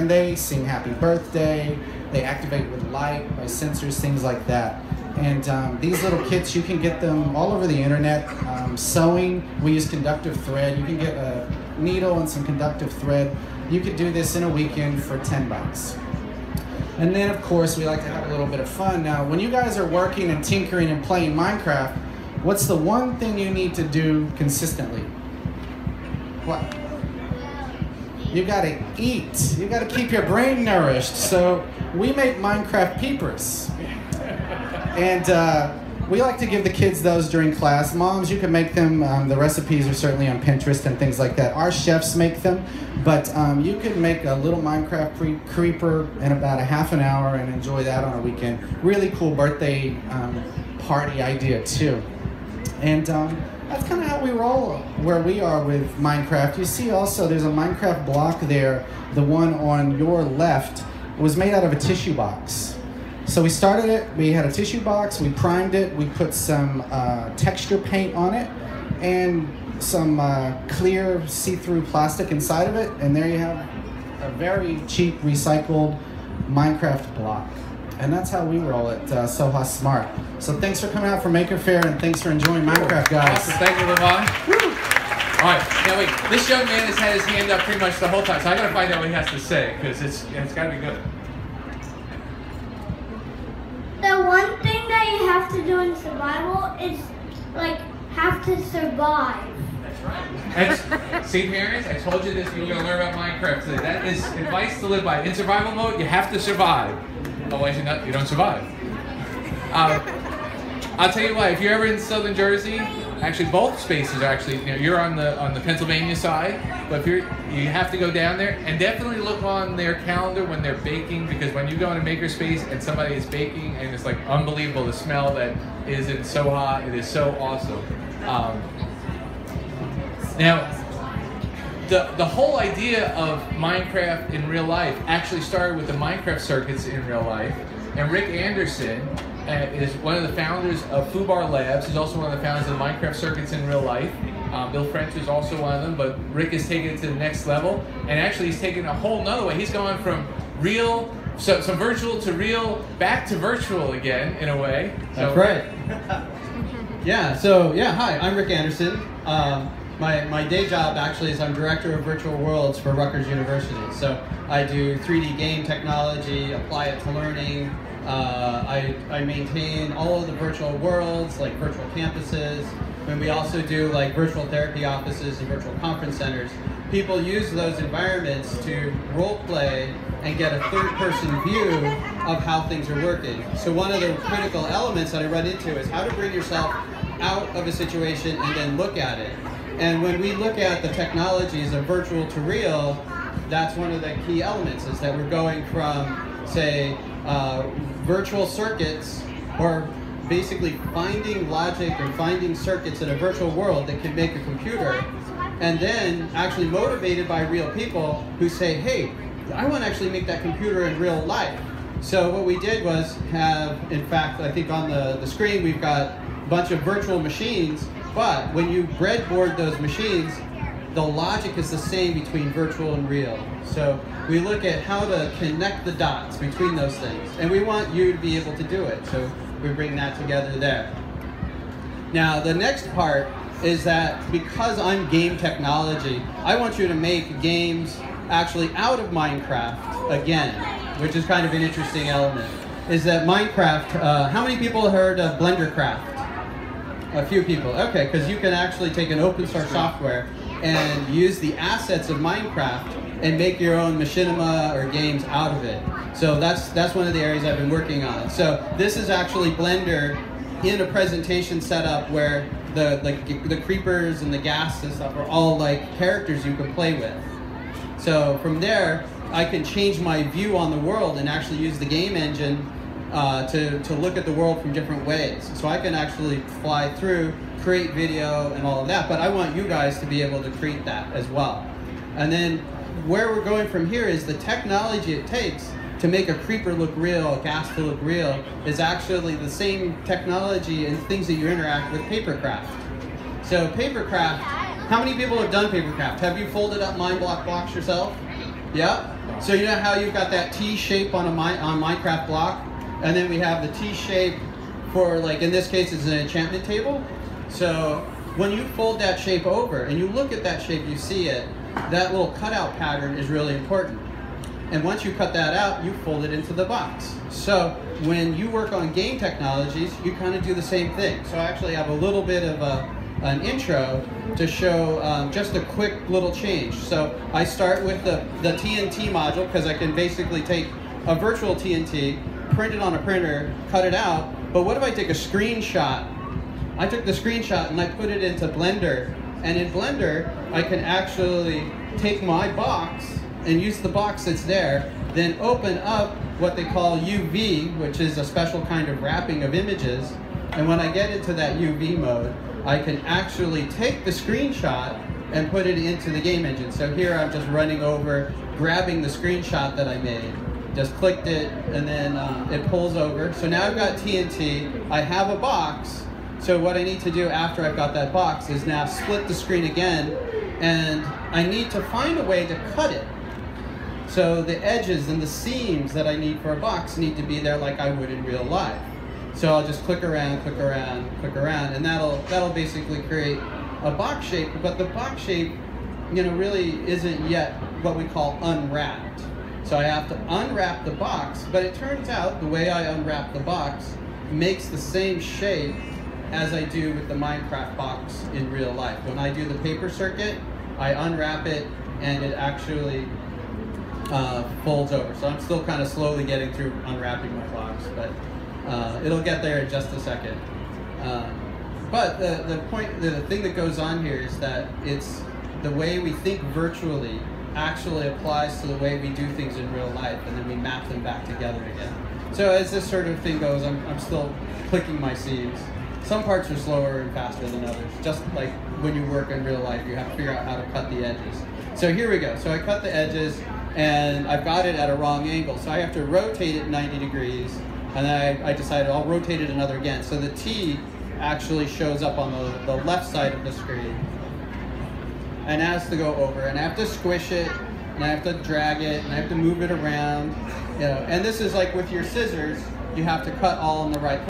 and they sing happy birthday. They activate with light by sensors, things like that. And these little kits, you can get them all over the internet. Sewing, we use conductive thread. You can get a needle and some conductive thread. You could do this in a weekend for 10 bucks. And then, of course, we like to have a little bit of fun. Now, when you guys are working and tinkering and playing Minecraft, what's the one thing you need to do consistently? What? You gotta eat. You gotta keep your brain nourished. So we make Minecraft peepers. And we like to give the kids those during class. Moms, you can make them. The recipes are certainly on Pinterest and things like that. Our chefs make them, but you can make a little Minecraft creeper in about a half an hour and enjoy that on a weekend. Really cool birthday party idea too. And that's kind of how we roll where we are with Minecraft. You see also there's a Minecraft block there. The one on your left was made out of a tissue box. So we started it, we had a tissue box, we primed it, we put some texture paint on it, and some clear see-through plastic inside of it, and there you have a very cheap recycled Minecraft block. And that's how we roll at Soha Smart. So thanks for coming out for Maker Faire, and thanks for enjoying Minecraft, guys. Awesome. Thank you, Lavon. All right, now wait, this young man has had his hand up pretty much the whole time, so I gotta find out what he has to say, because it's gotta be good. The one thing that you have to do in survival is, like, have to survive. That's right. See, parents, I told you this, you were going to learn about Minecraft today. That is advice to live by. In survival mode, you have to survive. Otherwise, you don't survive. I'll tell you what, if you're ever in southern Jersey, actually both spaces are actually, you're on the Pennsylvania side, but if you have to go down there, and definitely look on their calendar when they're baking, because when you go into Makerspace and somebody is baking, and it's like unbelievable the smell that is in Soha, it is so awesome. Now, the whole idea of Minecraft in real life actually started with the Minecraft circuits in real life, and Rick Anderson is one of the founders of Fubar Labs. He's also one of the founders of the Minecraft circuits in real life. Bill French is also one of them, but Rick has taken it to the next level, and actually he's taken it a whole nother way. He's gone from real, so virtual to real, back to virtual again, in a way. So, that's right. Hi, I'm Rick Anderson. My day job actually is I'm director of virtual worlds for Rutgers University. So I do 3D game technology, apply it to learning. I maintain all of the virtual worlds, like virtual campuses, and we also do like virtual therapy offices and virtual conference centers. People use those environments to role play and get a third-person view of how things are working. So one of the critical elements that I run into is how to bring yourself out of a situation and then look at it. And when we look at the technologies of virtual to real, that's one of the key elements, is that we're going from, say, virtual circuits, or basically finding logic or finding circuits in a virtual world that can make a computer, and then actually motivated by real people who say, hey, I want to actually make that computer in real life. So what we did was have, in fact, I think on the screen we've got a bunch of virtual machines, but when you breadboard those machines, the logic is the same between virtual and real. So we look at how to connect the dots between those things, and we want you to be able to do it. So we bring that together there. Now the next part is that because I'm game technology, I want you to make games actually out of Minecraft again, which is kind of an interesting element. Is that Minecraft, how many people heard of BlenderCraft? A few people, okay, because you can actually take an open source software and use the assets of Minecraft and make your own machinima or games out of it. So that's one of the areas I've been working on. So this is actually Blender in a presentation setup where the creepers and the gas and stuff are all like characters you can play with. So from there, I can change my view on the world and actually use the game engine to look at the world from different ways. So I can actually fly through, create video and all of that, but I want you guys to be able to create that as well. And then where we're going from here is the technology it takes to make a creeper look real, a gas to look real, is actually the same technology and things that you interact with papercraft. So papercraft, how many people have done papercraft? Have you folded up line block blocks yourself? Yeah. So you know how you've got that T shape on on Minecraft block, and then we have the T shape for, like, in this case, it's an enchantment table. So when you fold that shape over and you look at that shape, you see it. That little cutout pattern is really important. And once you cut that out, you fold it into the box. So when you work on game technologies, you kind of do the same thing. So I actually have a little bit of an intro to show just a quick little change. So I start with the TNT module, because I can basically take a virtual TNT, print it on a printer, cut it out. But what if I take a screenshot? I took the screenshot and I put it into Blender. And in Blender, I can actually take my box and use the box that's there, then open up what they call UV, which is a special kind of wrapping of images. And when I get into that UV mode, I can actually take the screenshot and put it into the game engine. So here I'm just running over, grabbing the screenshot that I made, just clicked it, and then it pulls over. So now I've got TNT, I have a box. So what I need to do after I've got that box is now split the screen again, and I need to find a way to cut it. So the edges and the seams that I need for a box need to be there like I would in real life. So I'll just click around, click around, click around, and that'll basically create a box shape. But the box shape, you know, really isn't yet what we call unwrapped. So I have to unwrap the box, but it turns out the way I unwrap the box makes the same shape as I do with the Minecraft box in real life. When I do the paper circuit, I unwrap it and it actually folds over. So I'm still kind of slowly getting through unwrapping my box, but it'll get there in just a second. But the thing that goes on here is that it's the way we think virtually actually applies to the way we do things in real life, and then we map them back together again. So as this sort of thing goes, I'm still clicking my seams. Some parts are slower and faster than others. Just like when you work in real life, you have to figure out how to cut the edges. So here we go. So I cut the edges, and I've got it at a wrong angle. So I have to rotate it 90 degrees, and then I decided I'll rotate it another again. So the T actually shows up on the left side of the screen, and has to go over, and I have to squish it, and I have to drag it, and I have to move it around. You know, and this is like with your scissors, you have to cut all in the right place.